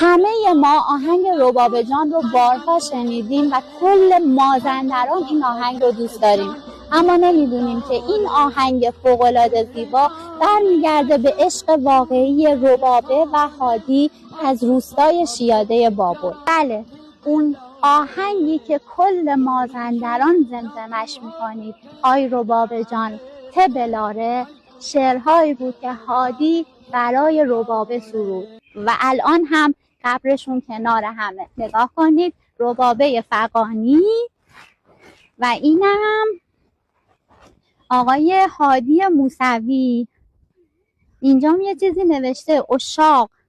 همه ما آهنگ رباب جان رو بارها شنیدیم و کل مازندران این آهنگ رو دوست داریم، اما نمیدونیم که این آهنگ فوق‌العاده زیبا برمیگرده به عشق واقعی ربابه و هادی از روستای شیاده بابل. بله، اون آهنگی که کل مازندران زمزمش میکنید، آی رباب جان ته بلاره، شعرهایی بود که هادی برای ربابه سرود و الان هم قبرشون کنار همه. نگاه کنید، ربابه فغانی و اینم آقای هادی موسوی. اینجا یه چیزی نوشته،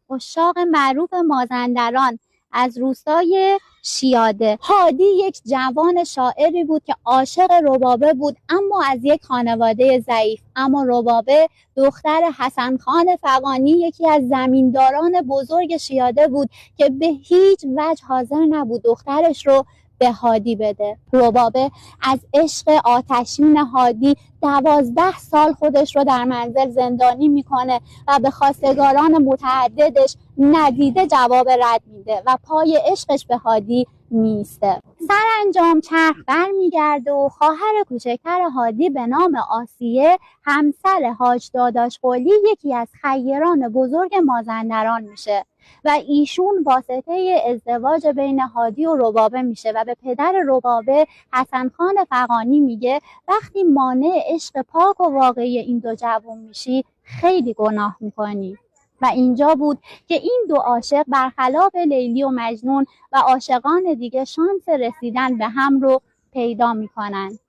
اشاق معروف مازندران از روستای شیاده. هادی یک جوان شاعری بود که عاشق ربابه بود، اما از یک خانواده ضعیف. اما ربابه دختر حسن خان فغانی، یکی از زمینداران بزرگ شیاده بود که به هیچ وجه حاضر نبود دخترش رو به هادی بده. ربابه از عشق آتشین هادی 12 سال خودش رو در منزل زندانی میکنه و به خواستگاران متعددش ندیده جواب رد میده و پای عشقش به هادی میسته. سرانجام چرخ برمیگرده و خواهر کوچکتر هادی به نام آسیه همسر حاج داداش قلی یکی از خیران بزرگ مازندران میشه و ایشون واسطه ازدواج بین هادی و ربابه میشه و به پدر ربابه حسن خان فغانی میگه وقتی مانع عشق پاک و واقعی این دو جوان میشی خیلی گناه میکنی. و اینجا بود که این دو عاشق برخلاف لیلی و مجنون و عاشقان دیگه شانس رسیدن به هم رو پیدا میکنن.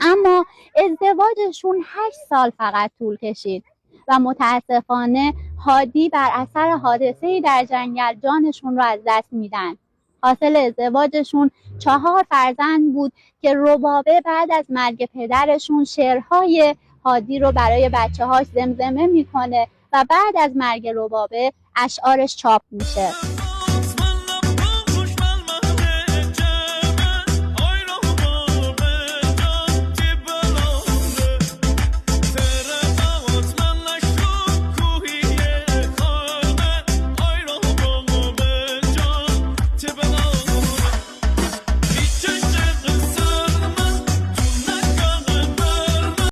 اما ازدواجشون 8 سال فقط طول کشید و متاسفانه هادی بر اثر حادثه‌ای در جنگل جانشون رو از دست میدن. حاصل ازدواجشون 4 فرزند بود که ربابه بعد از مرگ پدرشون شعرهای هادی رو برای بچه‌هاش زمزمه میکنه و بعد از مرگ ربابه اشعارش چاپ میشه.